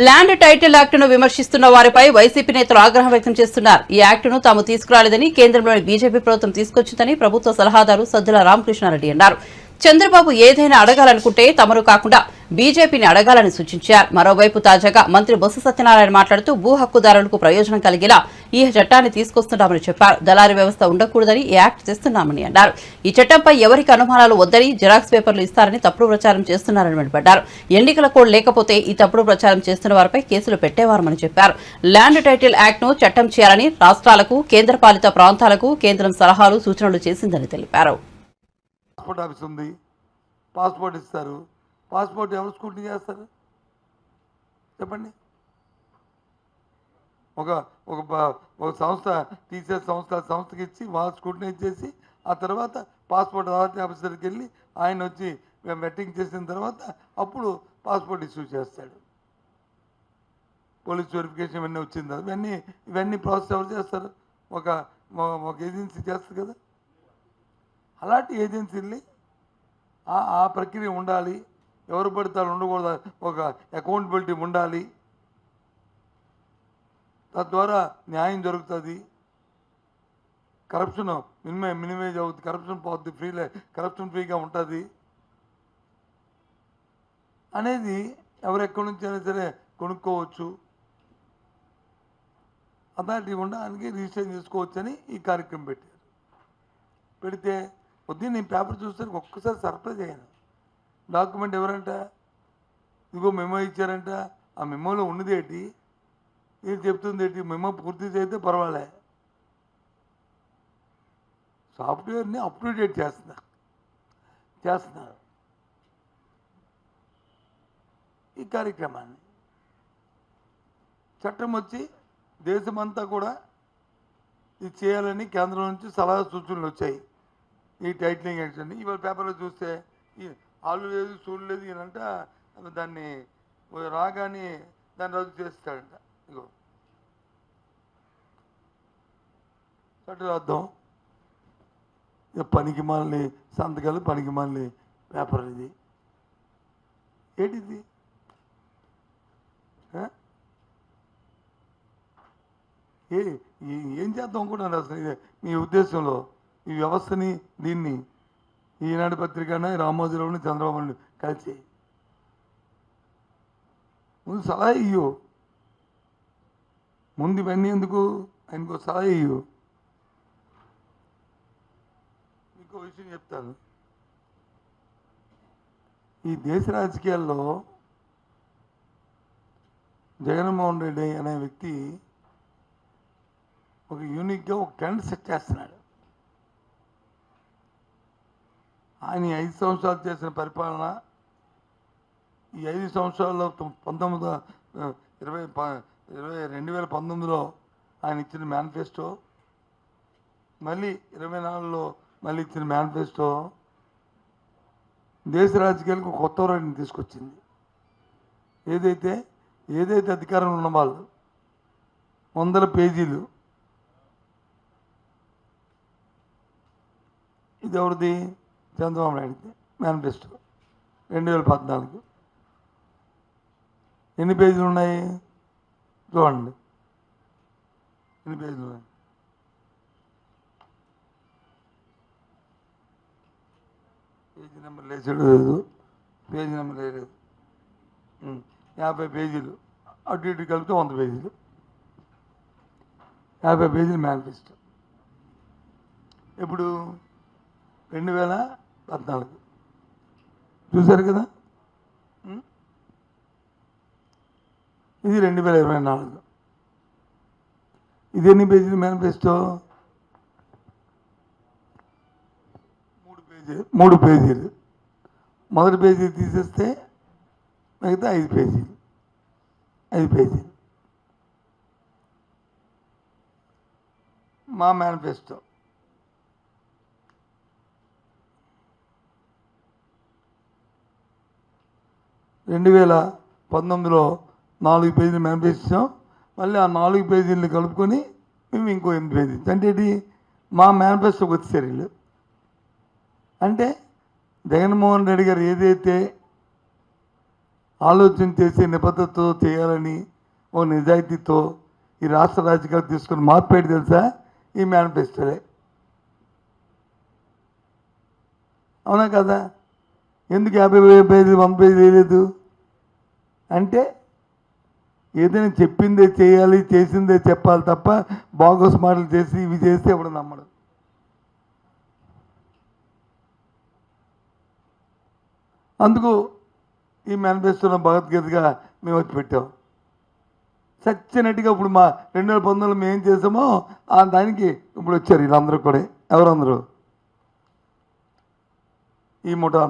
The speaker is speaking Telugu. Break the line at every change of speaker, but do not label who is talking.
ల్యాండ్ టైటిల్ యాక్టును విమర్శిస్తున్న వారిపై వైసీపీ నేతలు ఆగ్రహం వ్యక్తం చేస్తున్నారు. ఈ యాక్టును తాము తీసుకురాలేదని, కేంద్రంలోని బీజేపీ ప్రభుత్వం తీసుకొచ్చిందని ప్రభుత్వ సలహాదారు సజ్జల రామకృష్ణారెడ్డి అన్నారు. చంద్రబాబు ఏదైనా అడగాలనుకుంటే తమను కాకుండా బీజేపీని అడగాలని సూచించారు. మరోవైపు తాజాగా మంత్రి బొత్స సత్యనారాయణ మాట్లాడుతూ భూ హక్కుదారులకు ప్రయోజనం కలిగేలా ఈ చట్టాన్ని తీసుకొస్తున్నామని చెప్పారు. దళారీ వ్యవస్థ ఉండకూడదని ఈ యాక్ట్ తెస్తున్నామని అన్నారు. ఈ చట్టంపై ఎవరికి అనుమానాలు వద్దని, జిరాక్స్ పేపర్లు ఇస్తారని తప్పుడు ప్రచారం చేస్తున్నారని మండిపడ్డారు. ఎన్నికల కోడ్ లేకపోతే ఈ తప్పుడు ప్రచారం చేస్తున్న వారిపై కేసులు పెట్టేవారమని చెప్పారు. ల్యాండ్ టైటిల్ యాక్ట్ను చట్టం చేయాలని రాష్ట్రాలకు, కేంద్రపాలిత ప్రాంతాలకు కేంద్రం సలహాలు, సూచనలు చేసిందని తెలిపారు.
పాస్పోర్ట్ ఆఫీస్ ఉంది, పాస్పోర్ట్ ఇస్తారు. పాస్పోర్ట్ ఎవరు స్క్రూటినీ చేస్తారు చెప్పండి? ఒక ఒక సంస్థ టీచర్ సంస్థకి ఇచ్చి వాళ్ళు స్క్రూటినీ చేసి ఆ తర్వాత పాస్పోర్ట్ అథారిటీ ఆఫీసర్కి వెళ్ళి ఆయన వచ్చి వెట్టింగ్ చేసిన తర్వాత అప్పుడు పాస్పోర్ట్ ఇష్యూ చేస్తాడు. పోలీస్ వెరిఫికేషన్ ఇవన్నీ వచ్చింది కదా, ఇవన్నీ ప్రాసెస్ ఎవరు చేస్తారు? ఒక ఏజెన్సీ చేస్తుంది కదా. అలాంటి ఏజెన్సీల్ని ఆ ప్రక్రియ ఉండాలి. ఎవరు పడతారు ఉండకూడదు, ఒక అకౌంటబిలిటీ ఉండాలి. తద్వారా న్యాయం జరుగుతుంది, కరప్షన్ మినిమైజ్ అవుతుంది, కరప్షన్ పోతుంది, కరప్షన్ ఫ్రీగా ఉంటుంది అనేది ఎవరెక్కడి నుంచి అయినా సరే కొనుక్కోవచ్చు. అథారిటీ ఉండడానికి రిజిస్ట్రేషన్ చేసుకోవచ్చని ఈ కార్యక్రమం పెడితే పొద్దున్న నేను పేపర్ చూస్తే ఒక్కసారి సర్ప్రైజ్ అయ్యాను. డాక్యుమెంట్ ఎవరంట, ఇదిగో మెమో ఇచ్చారంట. ఆ మెమోలో ఉన్నది ఏంటి, ఇది చెప్తుంది ఏంటి? మెమో పూర్తి చేస్తే పర్వాలే, సాఫ్ట్వేర్ని అప్డేట్ చేస్తున్నారు ఈ కార్యక్రమాన్ని. చట్టం వచ్చి దేశమంతా కూడా ఇది చేయాలని కేంద్రం నుంచి సలహా సూచనలు వచ్చాయి. ఈ టైటిలింగ్ యాక్షన్ ఇవాళ పేపర్లో చూస్తే ఆళ్ళు లేదు చూడలేదు ఈయనంట, దాన్ని రాగానే దాన్ని రద్దు చేస్తాడంట. ఇగో చట్టం పనికి మాలని సంతకాలు, పనికి మాలని పేపర్. ఇది ఏంటిది? ఏం చేద్దాం అనుకుంటున్నారు అసలు మీ ఉద్దేశంలో? ఈ వ్యవస్థని, దీన్ని ఈనాడు పత్రికన రామోజీరావుని చంద్రబాబుని కలిసి ముందు సలహా ఇయ్యు, ముందు ఇవన్నీ ఎందుకు, ఆయనకు సలహా ఇయ్యు. ఇంకో విషయం చెప్తాను. ఈ దేశ రాజకీయాల్లో జగన్మోహన్ రెడ్డి అనే వ్యక్తి ఒక యూనిక్గా ఒక ట్రెండ్ సెట్ చేస్తున్నాడు. ఆయన 5 సంవత్సరాలు చేసిన పరిపాలన, ఈ 5 సంవత్సరాల్లో 2019లో ఆయన ఇచ్చిన మేనిఫెస్టో, మళ్ళీ 24లో మళ్ళీ ఇచ్చిన మేనిఫెస్టో దేశ రాజకీయాలకు కొత్త రైట్ని తీసుకొచ్చింది. ఏదైతే అధికారంలో ఉన్న వాళ్ళు 100 పేజీలు. ఇది ఎవరిది? చంద్రబాబు నాయుడుది మేనిఫెస్టో 2014. ఎన్ని పేజీలు ఉన్నాయి చూడండి, ఎన్ని పేజీలు ఉన్నాయి? పేజీ నెంబర్ లేదు, పేజీ నెంబర్ లేదు. 50 పేజీలు, అటు ఇటు కలిపితే 100 పేజీలు, 50 పేజీలు మేనిఫెస్టో. ఇప్పుడు 2014 చూశారు కదా. ఇది 2024. ఇది ఎన్ని పేజీలు మేనిఫెస్టో? 3 పేజీలు. మొదటి పేజీ తీసేస్తే మిగతా 5 పేజీలు. మా మేనిఫెస్టో 2019లో 4 పేజీలు మేనిఫెస్టో, మళ్ళీ ఆ 4 పేజీలను కలుపుకొని మేము ఇంకో 8 పేజీలు. అంటే మా మేనిఫెస్టోకి వచ్చేసారు వీళ్ళు. అంటే జగన్మోహన్ రెడ్డి గారు ఏదైతే ఆలోచన చేసి నిబద్ధతతో చేయాలని ఓ నిజాయితీతో ఈ రాష్ట్ర రాజకీయాలు తీసుకుని మార్పేటి తెలుసా ఈ మేనిఫెస్టోలే. అవునా కదా? ఎందుకు 50 పేజీలు 100 పేజీలు వేయలేదు అంటే ఏదైనా చెప్పిందే చేయాలి, చేసిందే చెప్పాలి తప్ప బాగోస్ మాటలు చేసి ఇవి చేస్తే ఇప్పుడు నమ్మడు. అందుకు ఈ మేనిఫెస్టోలో భగవద్గీతగా మేము వచ్చి పెట్టాం. సచ్చినట్టుగా ఇప్పుడు మా 2019లో మేము ఏం చేసామో ఆ దానికి ఇప్పుడు వచ్చారు వీళ్ళందరూ కూడా. ఎవరందరూ? ఈ ముఠా